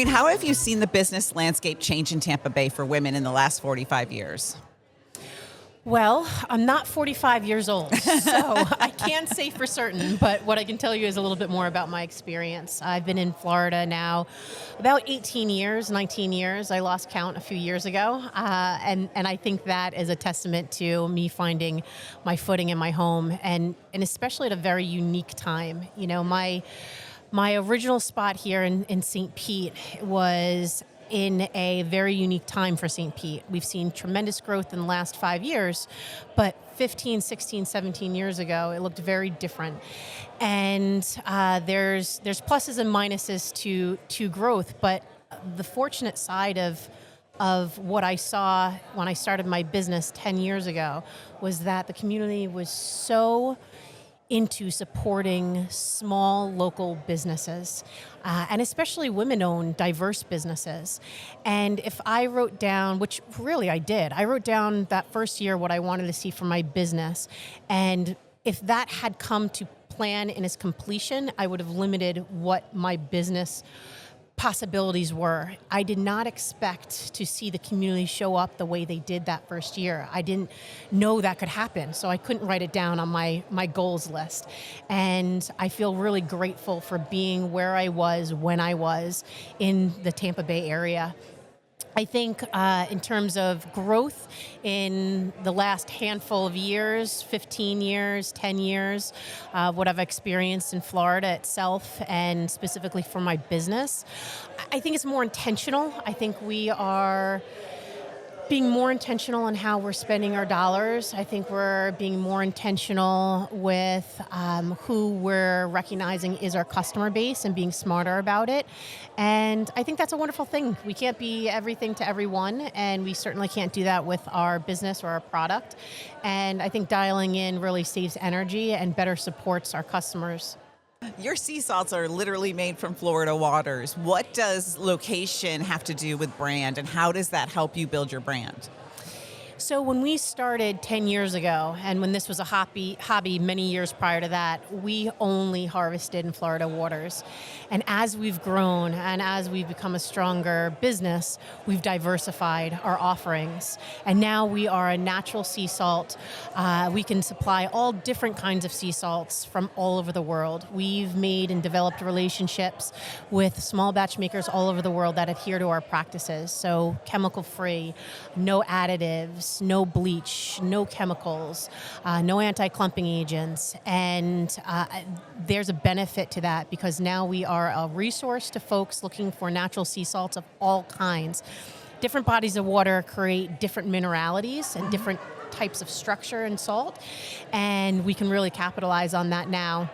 Jane, how have you seen the business landscape change in Tampa Bay for women in the last 45 years? Well, I'm not 45 years old, so I can't say for certain, but what I can tell you is a little bit more about my experience. I've been in Florida now about 18 years, 19 years. I lost count a few years ago, and I think that is a testament to me finding my footing in my home, and especially at a very unique time. You know, my original spot here in St. Pete was in a very unique time for St. Pete. We've seen tremendous growth in the last 5 years, but 15, 16, 17 years ago, it looked very different. And there's pluses and minuses to growth, but the fortunate side of what I saw when I started my business 10 years ago was that the community was so into supporting small local businesses, and especially women-owned, diverse businesses. And if I wrote down, which really I did, I wrote down that first year what I wanted to see for my business. And if that had come to plan in its completion, I would have limited what my business possibilities were. I did not expect to see the community show up the way they did that first year. I didn't know that could happen, so I couldn't write it down on my goals list. And I feel really grateful for being where I was when I was in the Tampa Bay area. I think in terms of growth in the last handful of years, 15 years, 10 years, what I've experienced in Florida itself and specifically for my business, I think it's more intentional. I think we are being more intentional in how we're spending our dollars. I think we're being more intentional with who we're recognizing is our customer base and being smarter about it. And I think that's a wonderful thing. We can't be everything to everyone, and we certainly can't do that with our business or our product. And I think dialing in really saves energy and better supports our customers. Your sea salts are literally made from Florida waters. What does location have to do with brand, and how does that help you build your brand? So when we started 10 years ago, and when this was a hobby many years prior to that, we only harvested in Florida waters. And as we've grown and as we've become a stronger business, we've diversified our offerings. And now we are a natural sea salt. We can supply all different kinds of sea salts from all over the world. We've made and developed relationships with small batch makers all over the world that adhere to our practices. So chemical-free, no additives, no bleach, no chemicals, no anti-clumping agents. And there's a benefit to that because now we are a resource to folks looking for natural sea salts of all kinds. Different bodies of water create different mineralities and different types of structure in salt, and we can really capitalize on that now.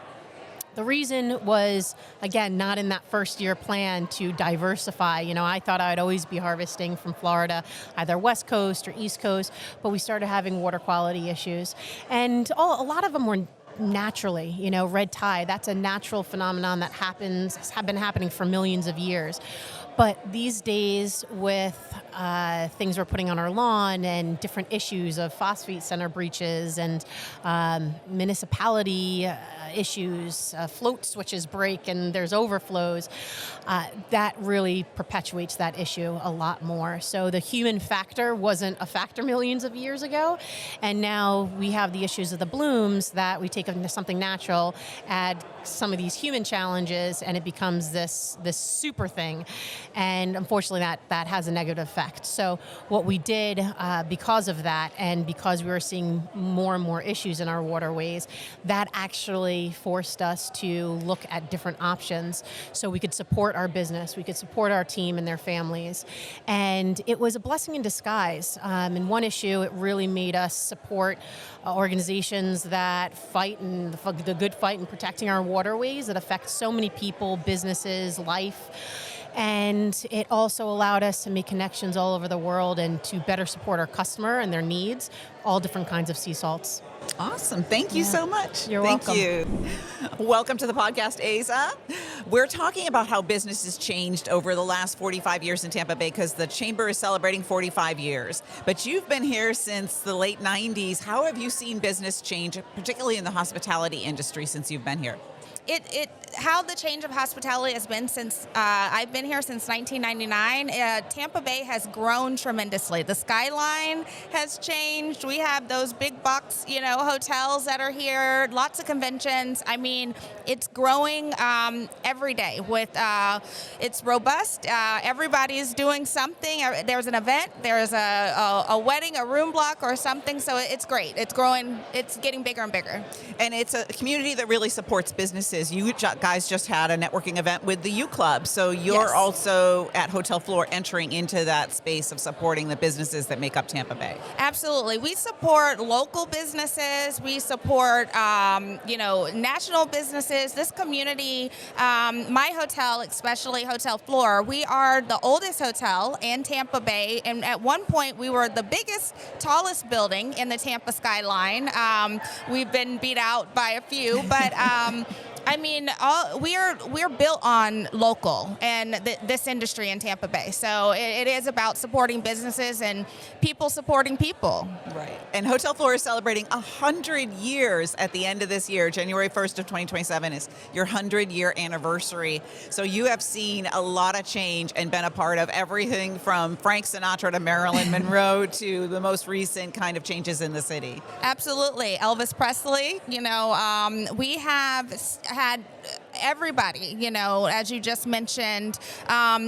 The reason was, again, not in that first year plan to diversify. You know, I thought I'd always be harvesting from Florida, either West Coast or East Coast, but we started having water quality issues. And a lot of them were naturally, you know, red tide, that's a natural phenomenon that has been happening for millions of years. But these days with things we're putting on our lawn and different issues of phosphate center breaches and municipality issues, float switches break and there's overflows, that really perpetuates that issue a lot more. So the human factor wasn't a factor millions of years ago, and now we have the issues of the blooms that we take into something natural, add some of these human challenges, and it becomes this super thing. And unfortunately that has a negative effect. So what we did because of that, and because we were seeing more and more issues in our waterways, that actually forced us to look at different options so we could support our business, we could support our team and their families. And it was a blessing in disguise. In one issue, it really made us support organizations that fight and the good fight in protecting our waterways that affect so many people, businesses, life. And it also allowed us to make connections all over the world and to better support our customer and their needs, all different kinds of sea salts. Awesome. Thank you so much. You're welcome. Thank you. Welcome to the podcast, Asa. We're talking about how business has changed over the last 45 years in Tampa Bay because the Chamber is celebrating 45 years. But you've been here since the late 90s. How have you seen business change, particularly in the hospitality industry, since you've been here? How the change of hospitality has been since I've been here since 1999. Tampa Bay has grown tremendously. The skyline has changed. We have those big box, hotels that are here. Lots of conventions. I mean, it's growing every day. It's robust. Everybody's doing something. There's an event. There's a wedding, a room block, or something. So it's great. It's growing. It's getting bigger and bigger. And it's a community that really supports businesses. You guys just had a networking event with the U Club, so you're also at Hotel Flor entering into that space of supporting the businesses that make up Tampa Bay. Absolutely. We support local businesses. We support, national businesses. This community, my hotel, especially Hotel Flor, we are the oldest hotel in Tampa Bay, and at one point we were the biggest, tallest building in the Tampa skyline. We've been beat out by a few, but we're built on local and this industry in Tampa Bay. So it is about supporting businesses and people supporting people. Right. And Hotel Flor is celebrating 100 years at the end of this year. January 1st of 2027 is your 100-year anniversary. So you have seen a lot of change and been a part of everything from Frank Sinatra to Marilyn Monroe to the most recent kind of changes in the city. Absolutely. Elvis Presley, we have had everybody, as you just mentioned.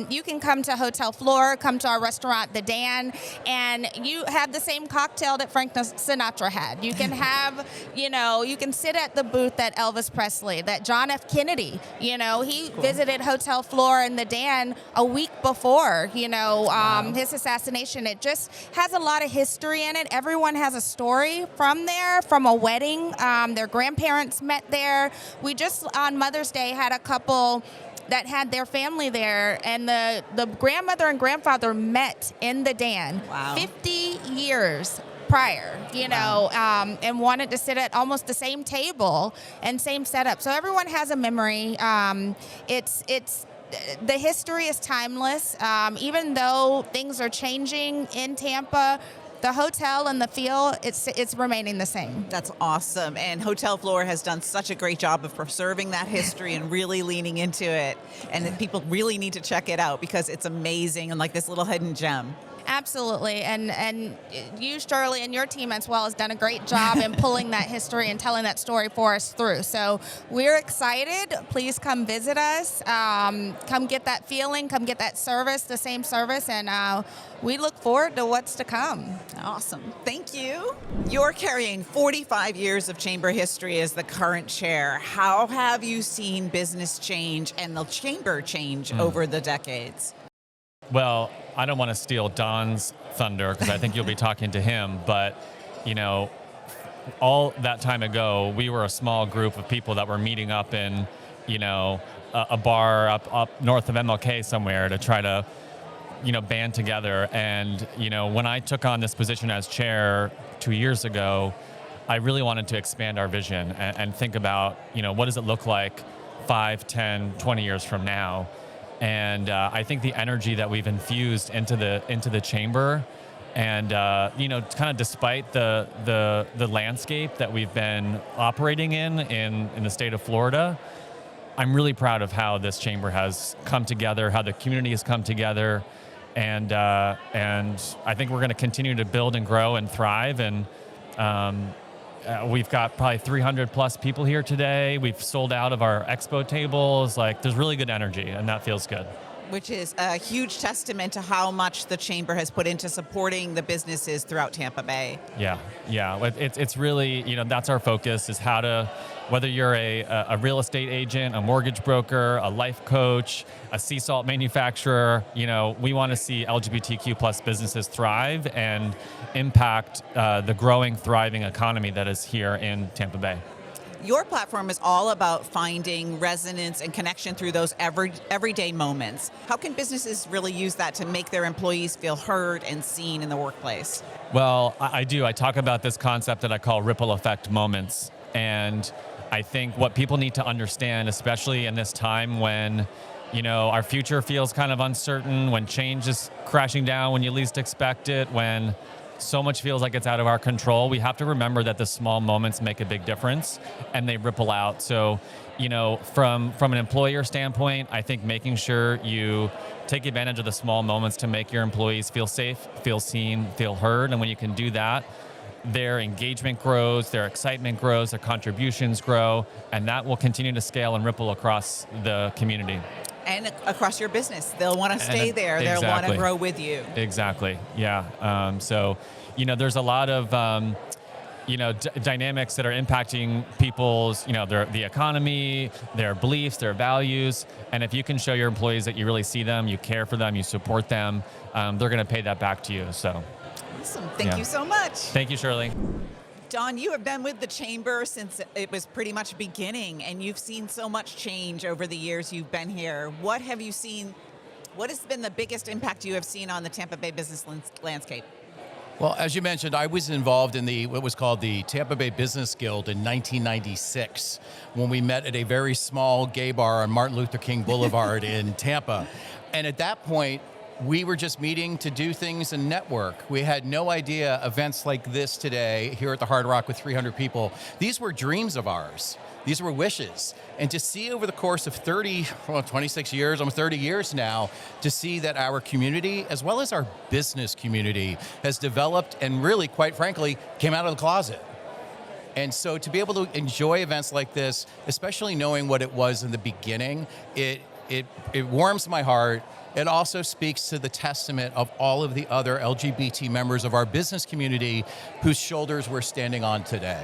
You can come to Hotel Flor, come to our restaurant, The Dan, and you have the same cocktail that Frank Sinatra had. You can have, you can sit at the booth that Elvis Presley, that John F. Kennedy, he visited Hotel Flor and The Dan a week before, his assassination. It just has a lot of history in it. Everyone has a story from there, from a wedding. Their grandparents met there. We just, on Mother's Day, had a couple that had their family there, and the grandmother and grandfather met in the Dan 50 years prior, and wanted to sit at almost the same table and same setup. So everyone has a memory. The history is timeless. Even though things are changing in Tampa, the hotel and the feel, it's remaining the same. That's awesome. And Hotel Flor has done such a great job of preserving that history and really leaning into it. And people really need to check it out because it's amazing and like this little hidden gem. Absolutely. And you, Shirley, and your team as well has done a great job in pulling that history and telling that story for us through. So we're excited. Please come visit us. Come get that feeling. Come get that service, the same service. And we look forward to what's to come. Awesome. Thank you. You're carrying 45 years of chamber history as the current chair. How have you seen business change and the chamber change over the decades? Well, I don't want to steal Don's thunder because I think you'll be talking to him, but, all that time ago, we were a small group of people that were meeting up in, a bar up north of MLK somewhere to try to, band together. And, when I took on this position as chair 2 years ago, I really wanted to expand our vision and think about, what does it look like 5, 10, 20 years from now? And I think the energy that we've infused into the chamber, and kind of despite the landscape that we've been operating in the state of Florida, I'm really proud of how this chamber has come together, how the community has come together, and I think we're going to continue to build and grow and thrive. And we've got probably 300 plus people here today. We've sold out of our expo tables. There's really good energy, and that feels good. Which is a huge testament to how much the chamber has put into supporting the businesses throughout Tampa Bay. Yeah. It's really, that's our focus, is how to, whether you're a real estate agent, a mortgage broker, a life coach, a sea salt manufacturer, we want to see LGBTQ plus businesses thrive and impact the growing, thriving economy that is here in Tampa Bay. Your platform is all about finding resonance and connection through those everyday moments. How can businesses really use that to make their employees feel heard and seen in the workplace? Well, I do. I talk about this concept that I call ripple effect moments. And I think what people need to understand, especially in this time when, our future feels kind of uncertain, when change is crashing down when you least expect it, when so much feels like it's out of our control, we have to remember that the small moments make a big difference and they ripple out. So, from an employer standpoint, I think making sure you take advantage of the small moments to make your employees feel safe, feel seen, feel heard. And when you can do that, their engagement grows, their excitement grows, their contributions grow, and that will continue to scale and ripple across the community. And across your business. They'll want to stay there. They'll want to grow with you. Exactly. Yeah. So, there's a lot of, dynamics that are impacting people's, the economy, their beliefs, their values. And if you can show your employees that you really see them, you care for them, you support them, they're going to pay that back to you. So. Awesome. Thank you so much. Thank you, Shirley. Don, you have been with the Chamber since it was pretty much beginning, and you've seen so much change over the years you've been here. What have you seen? What has been the biggest impact you have seen on the Tampa Bay business landscape? Well, as you mentioned, I was involved in what was called the Tampa Bay Business Guild in 1996, when we met at a very small gay bar on Martin Luther King Boulevard in Tampa. And at that point, we were just meeting to do things and network. We had no idea events like this today here at the Hard Rock with 300 people. These were dreams of ours. These were wishes. And to see over the course of 26 years, almost 30 years now, to see that our community, as well as our business community, has developed and really, quite frankly, came out of the closet. And so to be able to enjoy events like this, especially knowing what it was in the beginning, it warms my heart. It also speaks to the testament of all of the other LGBT members of our business community whose shoulders we're standing on today.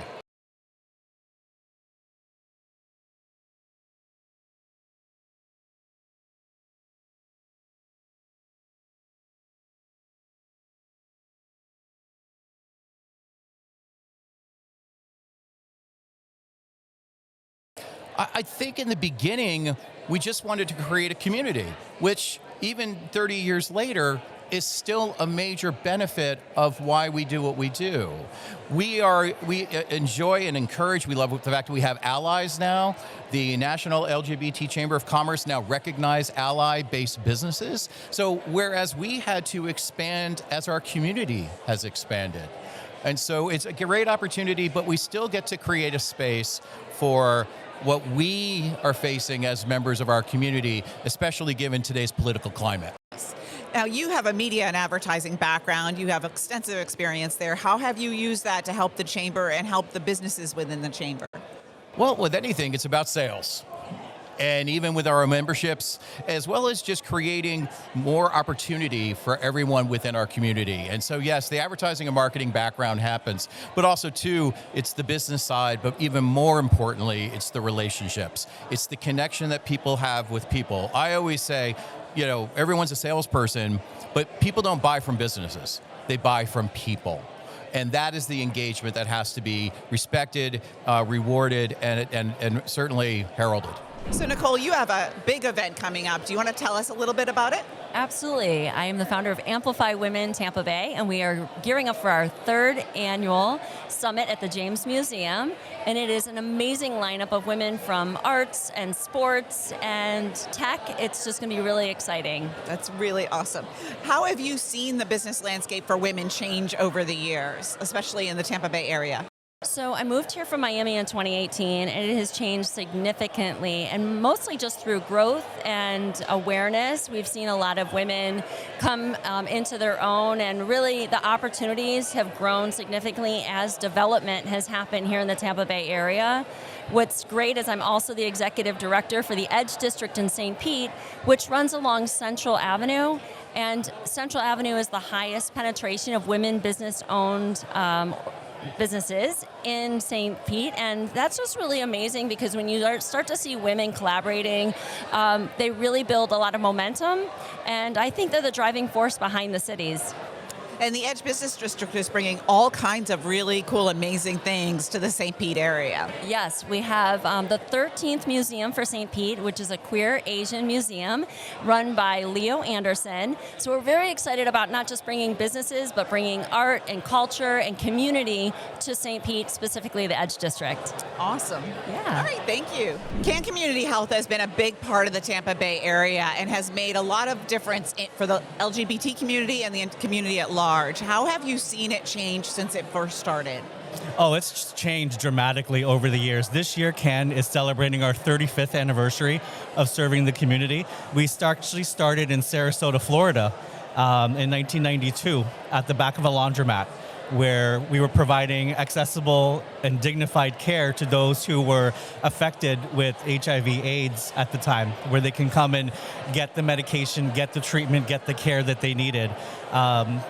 I think in the beginning, we just wanted to create a community, which even 30 years later is still a major benefit of why we do what we do. We enjoy and encourage, we love the fact that we have allies now. The National LGBT Chamber of Commerce now recognize ally-based businesses. So whereas we had to expand as our community has expanded. And so it's a great opportunity, but we still get to create a space for what we are facing as members of our community, especially given today's political climate. Now, you have a media and advertising background. You have extensive experience there. How have you used that to help the Chamber and help the businesses within the Chamber? Well, with anything, it's about sales. And even with our memberships, as well as just creating more opportunity for everyone within our community. And so, yes, the advertising and marketing background happens, but also, too, it's the business side, but even more importantly, it's the relationships. It's the connection that people have with people. I always say, everyone's a salesperson, but people don't buy from businesses. They buy from people. And that is the engagement that has to be respected, rewarded, and certainly heralded. So Nicole, you have a big event coming up. Do you want to tell us a little bit about it? Absolutely. I am the founder of Amplify Women Tampa Bay, and we are gearing up for our 3rd annual summit at the James Museum. And it is an amazing lineup of women from arts and sports and tech. It's just going to be really exciting. That's really awesome. How have you seen the business landscape for women change over the years, especially in the Tampa Bay area? So I moved here from Miami in 2018, and it has changed significantly, and mostly just through growth and awareness. We've seen a lot of women come into their own, and really the opportunities have grown significantly as development has happened here in the Tampa Bay area. What's great is I'm also the executive director for the Edge District in St. Pete, which runs along Central Avenue. And Central Avenue is the highest penetration of women business-owned businesses in St. Pete, and that's just really amazing because when you start to see women collaborating, they really build a lot of momentum, and I think they're the driving force behind the cities. And the Edge Business District is bringing all kinds of really cool, amazing things to the St. Pete area. Yes, we have the 13th Museum for St. Pete, which is a queer Asian museum run by Leo Anderson. So we're very excited about not just bringing businesses, but bringing art and culture and community to St. Pete, specifically the Edge District. Awesome. Yeah. All right, thank you. Can Community Health has been a big part of the Tampa Bay area and has made a lot of difference for the LGBT community and the community at large. large. How have you seen it change since it first started? Oh, it's changed dramatically over the years. This year, CAN is celebrating our 35th anniversary of serving the community. We actually started in Sarasota, Florida in 1992 at the back of a laundromat, where we were providing accessible and dignified care to those who were affected with HIV/AIDS at the time, where they can come and get the medication, get the treatment, get the care that they needed.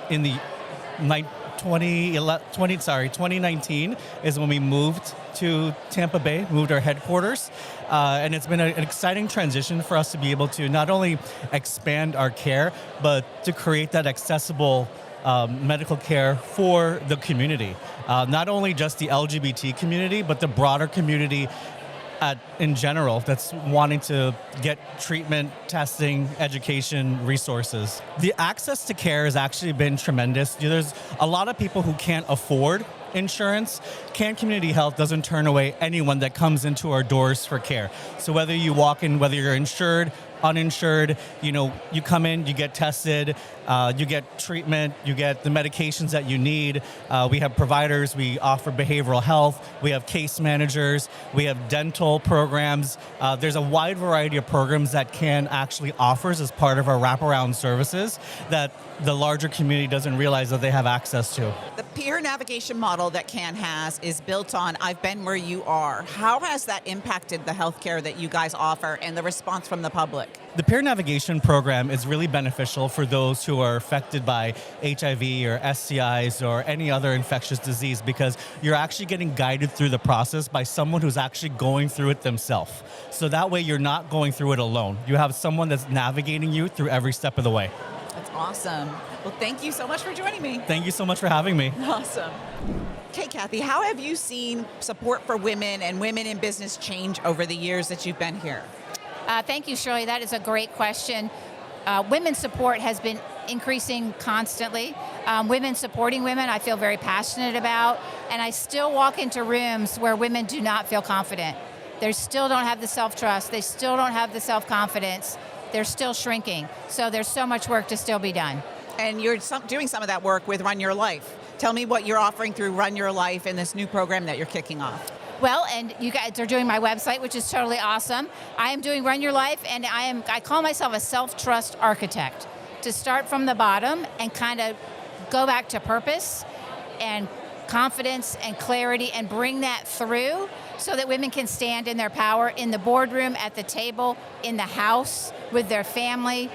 In the 2019 is when we moved to Tampa Bay, moved our headquarters. And it's been an exciting transition for us to be able to not only expand our care, but to create that accessible medical care for the community. Not only just the LGBT community, but the broader community in general that's wanting to get treatment, testing, education, resources. The access to care has actually been tremendous. There's a lot of people who can't afford insurance. CAN Community Health doesn't turn away anyone that comes into our doors for care. So whether you walk in, whether you're insured, uninsured, you come in, you get tested, you get treatment, you get the medications that you need. We have providers, we offer behavioral health, we have case managers, we have dental programs. There's a wide variety of programs that CAN actually offers as part of our wraparound services that the larger community doesn't realize that they have access to. The peer navigation model that CAN has is built on I've been where you are. How has that impacted the healthcare that you guys offer and the response from the public? The peer navigation program is really beneficial for those who are affected by HIV or STIs or any other infectious disease, because you're actually getting guided through the process by someone who's actually going through it themselves. So that way you're not going through it alone. You have someone that's navigating you through every step of the way. That's awesome. Well, thank you so much for joining me. Thank you so much for having me. Awesome. Okay, Kathy, how have you seen support for women and women in business change over the years that you've been here? Thank you, Shirley. That is a great question. Women's support has been increasing constantly. Women supporting women, I feel very passionate about, and I still walk into rooms where women do not feel confident. They still don't have the self-trust. They still don't have the self-confidence. They're still shrinking. So there's so much work to still be done. And you're doing some of that work with Run Your Life. Tell me what you're offering through Run Your Life in this new program that you're kicking off. Well, and you guys are doing my website, which is totally awesome. I am doing Run Your Life, and I call myself a self-trust architect, to start from the bottom and kind of go back to purpose and confidence and clarity and bring that through so that women can stand in their power in the boardroom, at the table, in the house, with their family.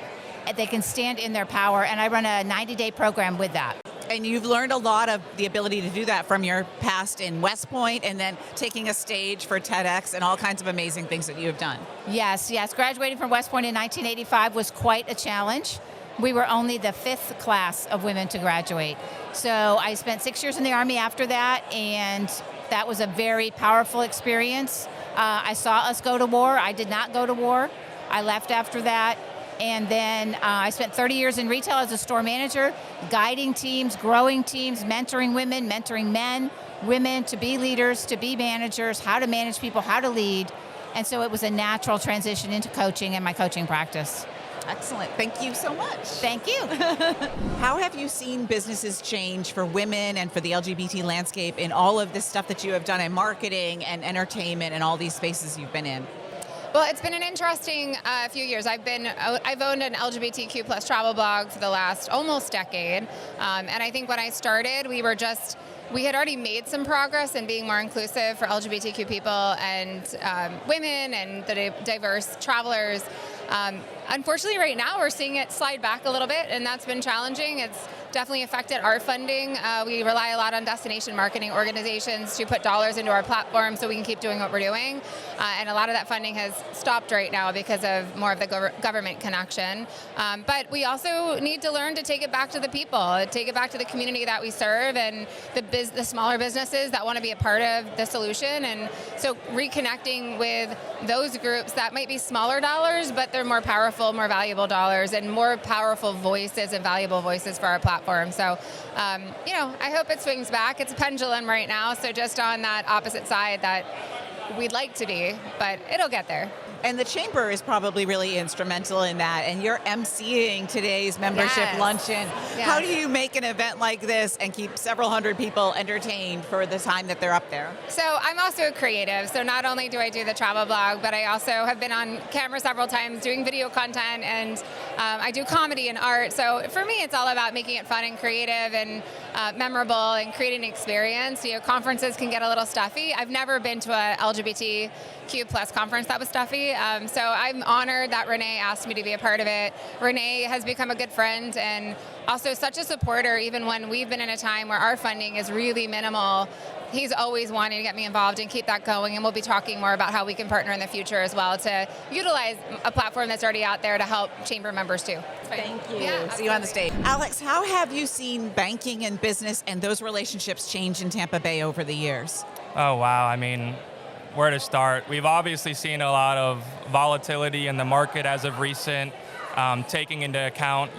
They can stand in their power, and I run a 90-day program with that. And you've learned a lot of the ability to do that from your past in West Point and then taking a stage for TEDx and all kinds of amazing things that you have done. Yes. Graduating from West Point in 1985 was quite a challenge. We were only the 5th class of women to graduate. So I spent 6 years in the Army after that, and that was a very powerful experience. I saw us go to war. I did not go to war. I left after that. And then I spent 30 years in retail as a store manager, guiding teams, growing teams, mentoring women, mentoring men, women to be leaders, to be managers, how to manage people, how to lead. And so it was a natural transition into coaching and my coaching practice. Excellent. Thank you so much. Thank you. How have you seen businesses change for women and for the LGBT landscape in all of this stuff that you have done in marketing and entertainment and all these spaces you've been in? Well, it's been an interesting few years. I've owned an LGBTQ plus travel blog for the last almost decade, and I think when I started, we had already made some progress in being more inclusive for LGBTQ people and women and the diverse travelers. Unfortunately, right now we're seeing it slide back a little bit, and that's been challenging. It's definitely affected our funding. We rely a lot on destination marketing organizations to put dollars into our platform so we can keep doing what we're doing. And a lot of that funding has stopped right now because of more of the government connection. But we also need to learn to take it back to the people, take it back to the community that we serve and the smaller businesses that want to be a part of the solution. And so reconnecting with those groups that might be smaller dollars, but they're more powerful, more valuable dollars and more powerful voices and valuable voices for our platform. So, I hope it swings back. It's a pendulum right now, so just on that opposite side that we'd like to be, but it'll get there. And the chamber is probably really instrumental in that. And you're emceeing today's membership Yes. luncheon. Yes. How do you make an event like this and keep several hundred people entertained for the time that they're up there? So I'm also a creative. So not only do I do the travel blog, but I also have been on camera several times doing video content, and I do comedy and art. So for me, it's all about making it fun and creative and memorable and creating an experience. You know, conferences can get a little stuffy. I've never been to a LGBTQ plus conference that was stuffy. So I'm honored that Renee asked me to be a part of it. Renee has become a good friend and also such a supporter, even when we've been in a time where our funding is really minimal. He's always wanting to get me involved and keep that going, and we'll be talking more about how we can partner in the future as well to utilize a platform that's already out there to help chamber members too. Thank you. Yeah, See you on the stage. Alex, how have you seen banking and business and those relationships change in Tampa Bay over the years? Oh, wow. I mean, where to start? We've obviously seen a lot of volatility in the market as of recent, taking into account,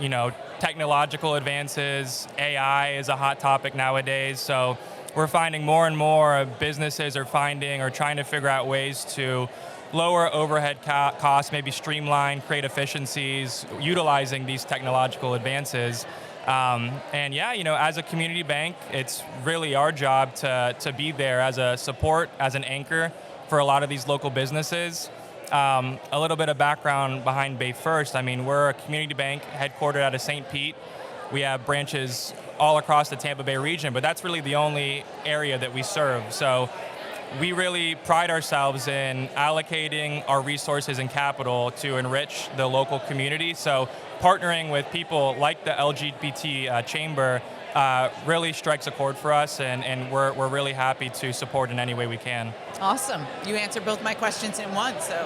technological advances. AI is a hot topic nowadays. So we're finding more and more businesses are finding or trying to figure out ways to lower overhead costs, maybe streamline, create efficiencies, utilizing these technological advances. As a community bank, it's really our job to be there as a support, as an anchor for a lot of these local businesses. A little bit of background behind Bay First. I mean, we're a community bank headquartered out of St. Pete. We have branches all across the Tampa Bay region, but that's really the only area that we serve. So we really pride ourselves in allocating our resources and capital to enrich the local community. So partnering with people like the LGBT chamber really strikes a chord for us, and we're really happy to support in any way we can. Awesome. You answered both my questions in one, so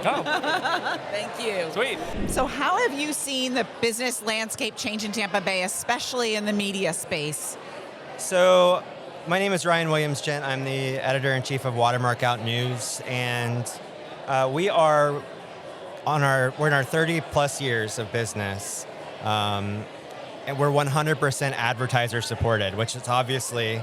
thank you. Sweet. So how have you seen the business landscape change in Tampa Bay, especially in the media space? So my name is Ryan Williams-Gent. I'm the editor-in-chief of Watermark Out News, and we're in our 30 plus years of business. And we're 100% advertiser supported, which is obviously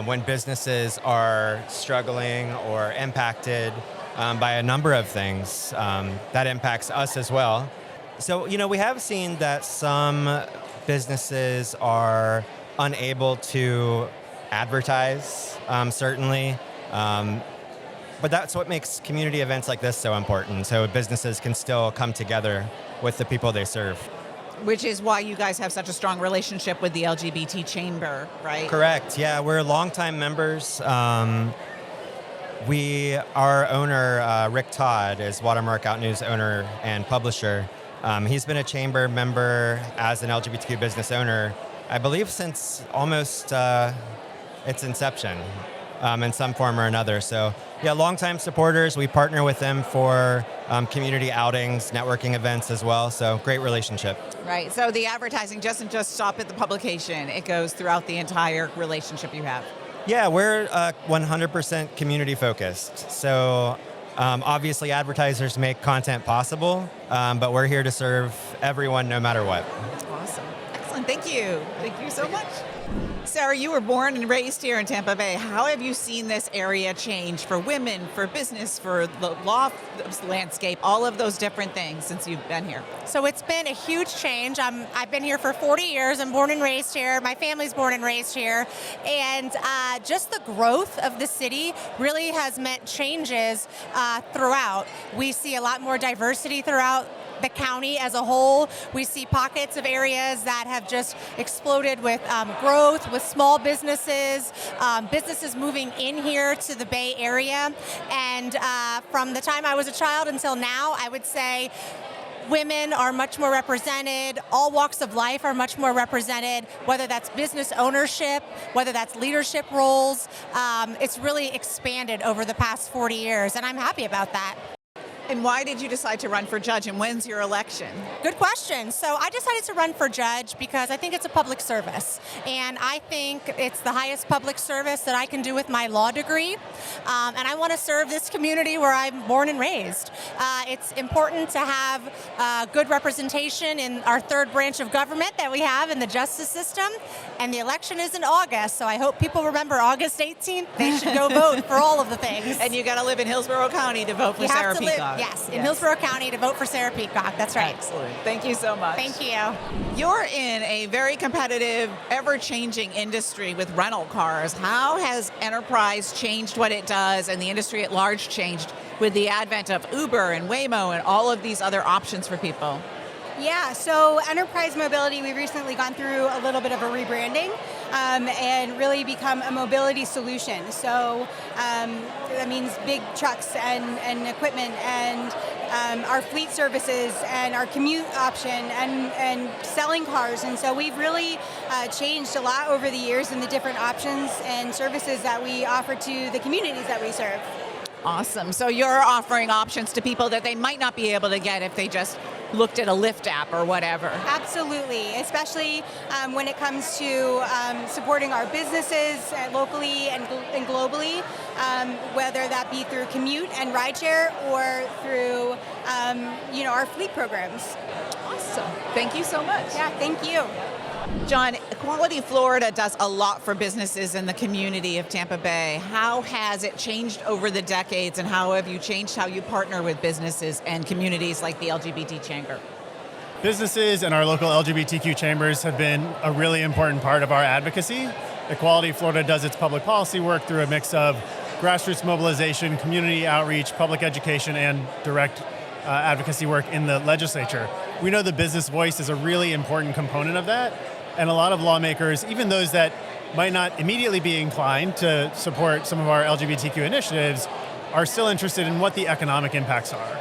when businesses are struggling or impacted by a number of things, that impacts us as well. So, we have seen that some businesses are unable to advertise, certainly. But that's what makes community events like this so important, so businesses can still come together with the people they serve. Which is why you guys have such a strong relationship with the LGBT chamber, right? Correct. Yeah, we're longtime members. Our owner, Rick Todd, is Watermark Out News owner and publisher. He's been a chamber member as an LGBTQ business owner, I believe, since almost its inception in some form or another. So, yeah, longtime supporters. We partner with them for community outings, networking events as well. So, great relationship. Right. So the advertising doesn't just stop at the publication. It goes throughout the entire relationship you have. Yeah, we're 100% community focused. So obviously advertisers make content possible, but we're here to serve everyone no matter what. Awesome. Excellent. Thank you. Thank you so much. Sarah, you were born and raised here in Tampa Bay. How have you seen this area change for women, for business, for the law landscape, all of those different things since you've been here? So it's been a huge change. I've been here for 40 years. I'm born and raised here. My family's born and raised here. And just the growth of the city really has meant changes throughout. We see a lot more diversity throughout the county as a whole. We see pockets of areas that have just exploded with growth, with small businesses, businesses moving in here to the Bay Area. And from the time I was a child until now, I would say women are much more represented. All walks of life are much more represented, whether that's business ownership, whether that's leadership roles. It's really expanded over the past 40 years, and I'm happy about that. And why did you decide to run for judge, and when's your election? Good question. So I decided to run for judge because I think it's a public service. And I think it's the highest public service that I can do with my law degree. And I want to serve this community where I'm born and raised. It's important to have good representation in our third branch of government that we have in the justice system. And the election is in August, so I hope people remember August 18th. They should go vote for all of the things. And you got to live in Hillsborough County to vote for You have Sarah to Peacock. live, yes, in Hillsborough County to vote for Sarah Peacock. That's right. Excellent. Thank you so much. Thank you. You're in a very competitive, ever-changing industry with rental cars. How has enterprise changed what it does and the industry at large changed with the advent of Uber and Waymo and all of these other options for people? Yeah, so enterprise mobility, we've recently gone through a little bit of a rebranding and really become a mobility solution. So that means big trucks and equipment and our fleet services and our commute option and selling cars. And so we've really changed a lot over the years in the different options and services that we offer to the communities that we serve. Awesome. So you're offering options to people that they might not be able to get if they just looked at a Lyft app or whatever. Absolutely, especially when it comes to supporting our businesses locally and globally, whether that be through commute and rideshare or through our fleet programs. Awesome. Thank you so much. Yeah, thank you. John, Equality Florida does a lot for businesses in the community of Tampa Bay. How has it changed over the decades, and how have you changed how you partner with businesses and communities like the LGBT Chamber? Businesses and our local LGBTQ chambers have been a really important part of our advocacy. Equality Florida does its public policy work through a mix of grassroots mobilization, community outreach, public education, and direct advocacy work in the legislature. We know the business voice is a really important component of that, and a lot of lawmakers, even those that might not immediately be inclined to support some of our LGBTQ initiatives, are still interested in what the economic impacts are.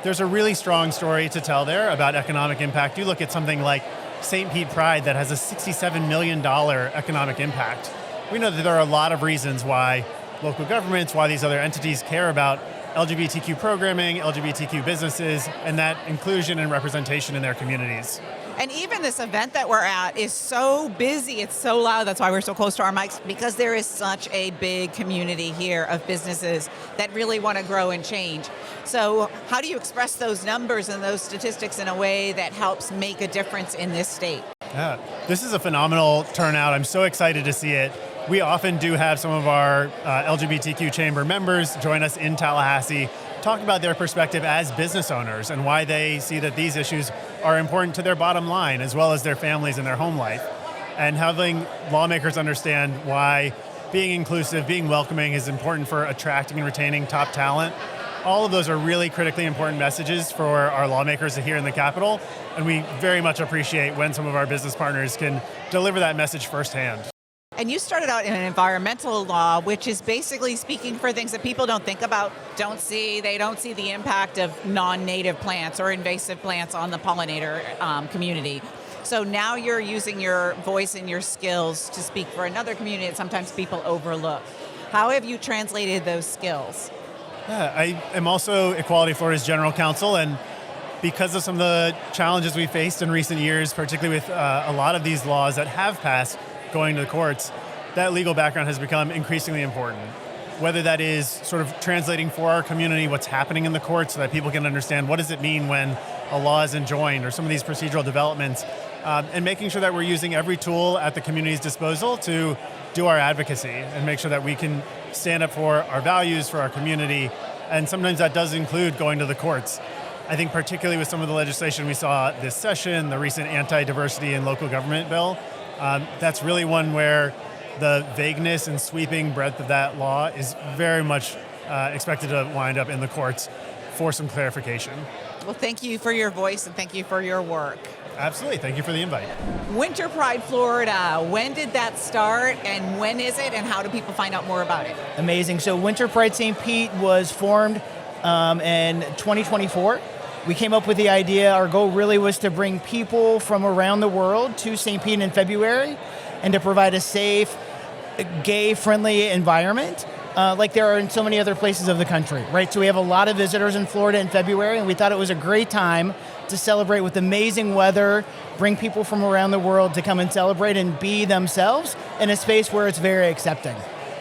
There's a really strong story to tell there about economic impact. You look at something like St. Pete Pride that has a $67 million economic impact. We know that there are a lot of reasons why local governments, why these other entities care about LGBTQ programming, LGBTQ businesses, and that inclusion and representation in their communities. And even this event that we're at is so busy, it's so loud, that's why we're so close to our mics, because there is such a big community here of businesses that really want to grow and change. So how do you express those numbers and those statistics in a way that helps make a difference in this state? Yeah, this is a phenomenal turnout. I'm so excited to see it. We often do have some of our LGBTQ chamber members join us in Tallahassee, talk about their perspective as business owners and why they see that these issues are important to their bottom line as well as their families and their home life. And having lawmakers understand why being inclusive, being welcoming is important for attracting and retaining top talent. All of those are really critically important messages for our lawmakers here in the Capitol, and we very much appreciate when some of our business partners can deliver that message firsthand. And you started out in an environmental law, which is basically speaking for things that people don't think about, don't see. They don't see the impact of non-native plants or invasive plants on the pollinator community. So now you're using your voice and your skills to speak for another community that sometimes people overlook. How have you translated those skills? Yeah, I am also Equality Florida's general counsel, and because of some of the challenges we faced in recent years, particularly with a lot of these laws that have passed going to the courts, that legal background has become increasingly important. Whether that is sort of translating for our community what's happening in the courts so that people can understand what does it mean when a law is enjoined or some of these procedural developments, and making sure that we're using every tool at the community's disposal to do our advocacy and make sure that we can stand up for our values, for our community, and sometimes that does include going to the courts. I think particularly with some of the legislation we saw this session, the recent anti-diversity in local government bill, that's really one where the vagueness and sweeping breadth of that law is very much expected to wind up in the courts for some clarification. Well, thank you for your voice and thank you for your work. Absolutely. Thank you for the invite. Winter Pride Florida, when did that start and when is it and how do people find out more about it? Amazing. So Winter Pride St. Pete was formed in 2024. We came up with the idea, our goal really was to bring people from around the world to St. Pete in February and to provide a safe, gay-friendly environment like there are in so many other places of the country, right? So we have a lot of visitors in Florida in February, and we thought it was a great time to celebrate with amazing weather, bring people from around the world to come and celebrate and be themselves in a space where it's very accepting.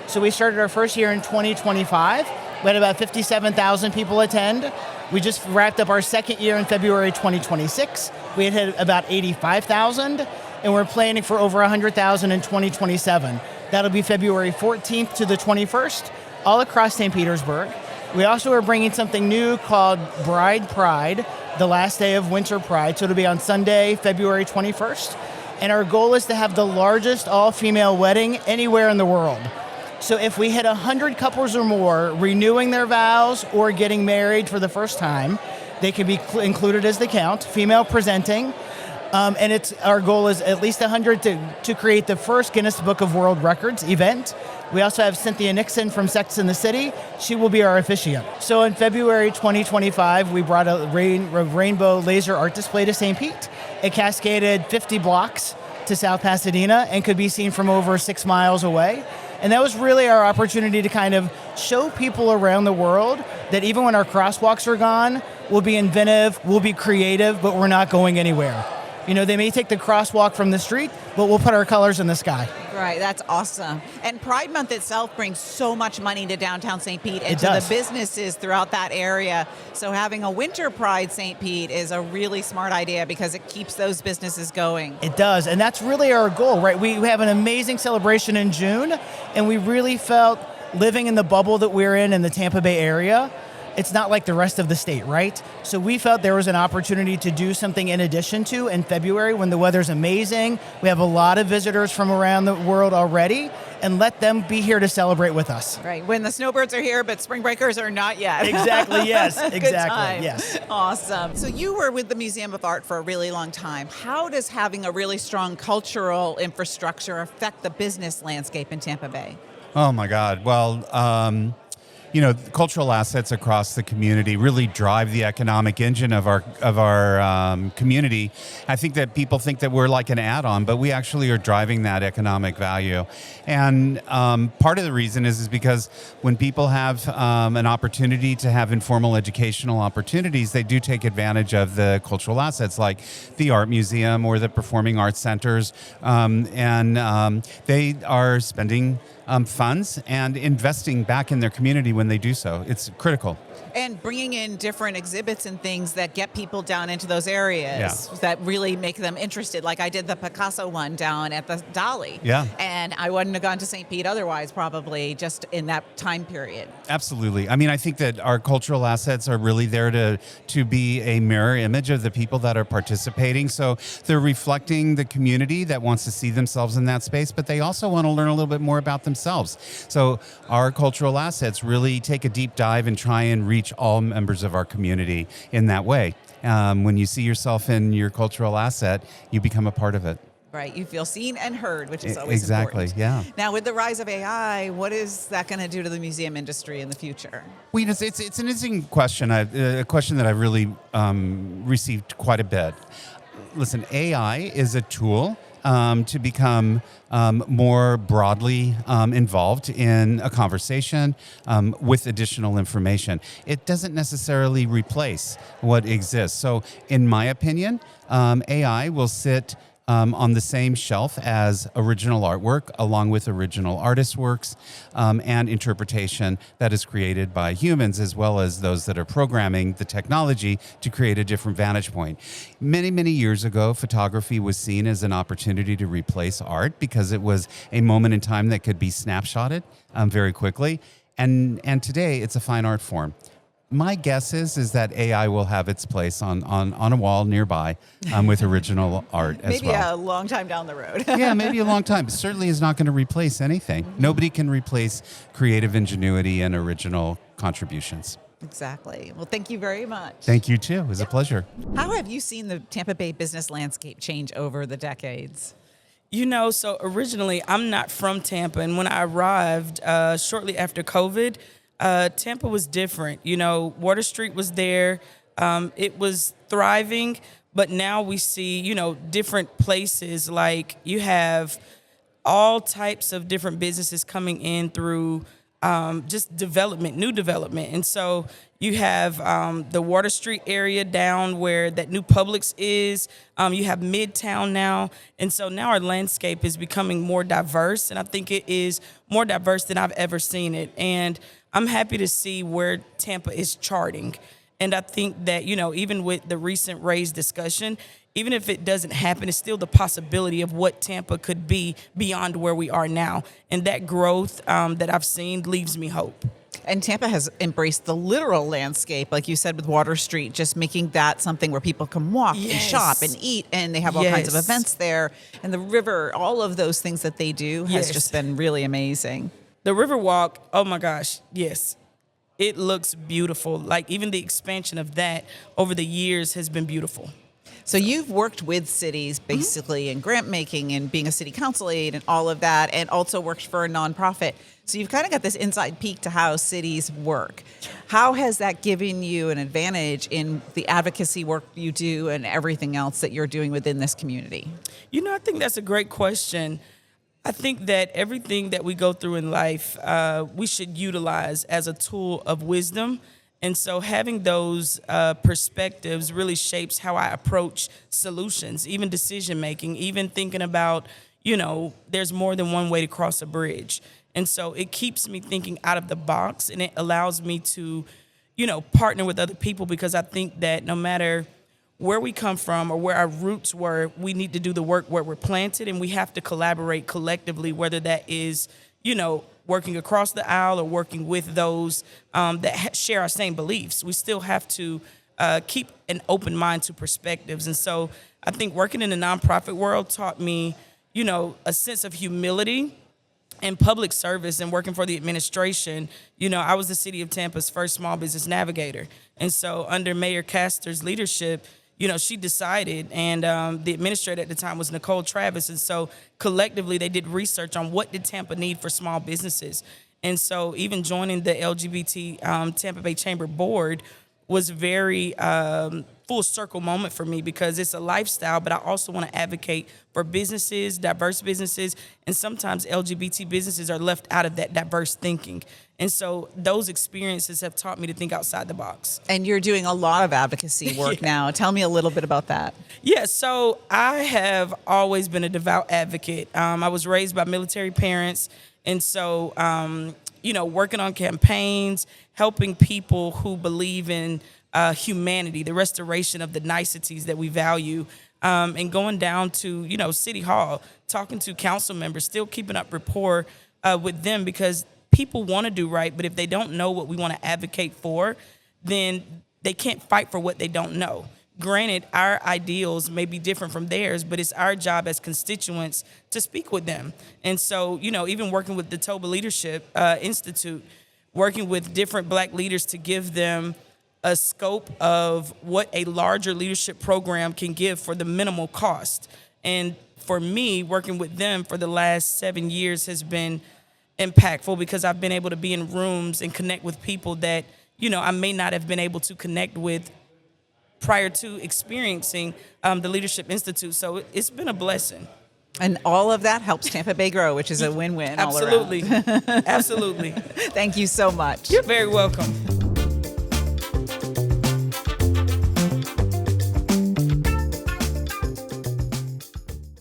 So we started our first year in 2025. We had about 57,000 people attend. We just wrapped up our second year in February 2026. We had hit about 85,000, and we're planning for over 100,000 in 2027. That'll be February 14th to the 21st, all across St. Petersburg. We also are bringing something new called Bride Pride, the last day of Winter Pride. So it'll be on Sunday, February 21st. And our goal is to have the largest all-female wedding anywhere in the world. So if we hit 100 couples or more renewing their vows or getting married for the first time, they can be included as the count, female presenting. And our goal is at least 100 to create the first Guinness Book of World Records event. We also have Cynthia Nixon from Sex and the City. She will be our officiant. So in February 2025, we brought a rainbow laser art display to St. Pete. It cascaded 50 blocks to South Pasadena and could be seen from over 6 miles away. And that was really our opportunity to kind of show people around the world that even when our crosswalks are gone, we'll be inventive, we'll be creative, but we're not going anywhere. You know, they may take the crosswalk from the street, but we'll put our colors in the sky. Right, that's awesome. And Pride Month itself brings so much money to downtown St. Pete and to the businesses throughout that area. So having a Winter Pride St. Pete is a really smart idea because it keeps those businesses going. It does, and that's really our goal, right? We have an amazing celebration in June, and we really felt living in the bubble that we're in the Tampa Bay area, it's not like the rest of the state, right? So we felt there was an opportunity to do something in addition to in February when the weather's amazing. We have a lot of visitors from around the world already, and let them be here to celebrate with us. Right, when the snowbirds are here, but spring breakers are not yet. Exactly, yes, Good exactly, time. yes. Awesome. So you were with the Museum of Art for a really long time. How does having a really strong cultural infrastructure affect the business landscape in Tampa Bay? Oh my God. Well, you know, cultural assets across the community really drive the economic engine of our community. I think that people think that we're like an add-on, but we actually are driving that economic value. And part of the reason is because when people have an opportunity to have informal educational opportunities, they do take advantage of the cultural assets like the art museum or the performing arts centers, and they are spending funds and investing back in their community when they do so. It's critical. And bringing in different exhibits and things that get people down into those areas that really make them interested. Like I did the Picasso one down at the Dolly. Yeah. And I wouldn't have gone to St. Pete otherwise, probably, just in that time period. Absolutely. I mean, I think that our cultural assets are really there to be a mirror image of the people that are participating. So they're reflecting the community that wants to see themselves in that space, but they also want to learn a little bit more about themselves. So our cultural assets really take a deep dive and try and reach all members of our community in that way. When you see yourself in your cultural asset, you become a part of it. Right, you feel seen and heard, which is always exactly, important. Yeah. Now, with the rise of AI, what is that going to do to the museum industry in the future? Well, it's an interesting question, a question that I've really received quite a bit. Listen, AI is a tool to become more broadly involved in a conversation with additional information. It doesn't necessarily replace what exists. So in my opinion, AI will sit on the same shelf as original artwork, along with original artist works and interpretation that is created by humans, as well as those that are programming the technology to create a different vantage point. Many, many years ago, photography was seen as an opportunity to replace art because it was a moment in time that could be snapshotted very quickly. And today, it's a fine art form. My guess is that AI will have its place on a wall nearby with original art as well. Maybe a long time down the road. Yeah, maybe a long time. It certainly is not going to replace anything. Mm-hmm. Nobody can replace creative ingenuity and original contributions. Exactly. Well, thank you very much. Thank you, too. It was a pleasure. How have you seen the Tampa Bay business landscape change over the decades? You know, so originally, I'm not from Tampa. And when I arrived shortly after COVID, Tampa was different. You know, Water Street was there. It was thriving. But now we see, you know, different places. Like you have all types of different businesses coming in through just development, new development. And so you have the Water Street area down where that new Publix is. You have Midtown now. And so now our landscape is becoming more diverse. And I think it is more diverse than I've ever seen it. And I'm happy to see where Tampa is charting. And I think that, even with the recent raise discussion, even if it doesn't happen, it's still the possibility of what Tampa could be beyond where we are now. And that growth that I've seen leaves me hope. And Tampa has embraced the literal landscape, like you said, with Water Street, just making that something where people can walk and shop and eat, and they have all kinds of events there. And the river, all of those things that they do has just been really amazing. The river walk, oh my gosh, yes. It looks beautiful. Like even the expansion of that over the years has been beautiful. So you've worked with cities basically in grant making and being a city council aide and all of that, and also worked for a nonprofit. So you've kind of got this inside peek to how cities work. How has that given you an advantage in the advocacy work you do and everything else that you're doing within this community? I think that's a great question. I think that everything that we go through in life, we should utilize as a tool of wisdom. And so having those perspectives really shapes how I approach solutions, even decision making, even thinking about, there's more than one way to cross a bridge. And so it keeps me thinking out of the box, and it allows me to, partner with other people, because I think that no matter where we come from or where our roots were, we need to do the work where we're planted, and we have to collaborate collectively, whether that is, working across the aisle or working with those that share our same beliefs. We still have to keep an open mind to perspectives. And so I think working in the nonprofit world taught me, a sense of humility and public service. And working for the administration, I was the city of Tampa's first small business navigator. And so under Mayor Castor's leadership, she decided, and the administrator at the time was Nicole Travis. And so collectively, they did research on what did Tampa need for small businesses. And so even joining the LGBT Tampa Bay Chamber Board was very full circle moment for me, because it's a lifestyle, but I also want to advocate for businesses, diverse businesses, and sometimes LGBT businesses are left out of that diverse thinking. And so those experiences have taught me to think outside the box. And you're doing a lot of advocacy work now. Tell me a little bit about that. Yeah, so I have always been a devout advocate. I was raised by military parents. And so, working on campaigns, helping people who believe in humanity, the restoration of the niceties that we value, and going down to, City Hall, talking to council members, still keeping up rapport with them, because people want to do right, but if they don't know what we want to advocate for, then they can't fight for what they don't know. Granted, our ideals may be different from theirs, but it's our job as constituents to speak with them. And so, even working with the Toba Leadership Institute, working with different Black leaders to give them a scope of what a larger leadership program can give for the minimal cost. And for me, working with them for the last 7 years has been impactful, because I've been able to be in rooms and connect with people that, I may not have been able to connect with prior to experiencing the Leadership Institute. So it's been a blessing. And all of that helps Tampa Bay grow, which is a win-win all around. Absolutely. Absolutely. Thank you so much. You're very welcome.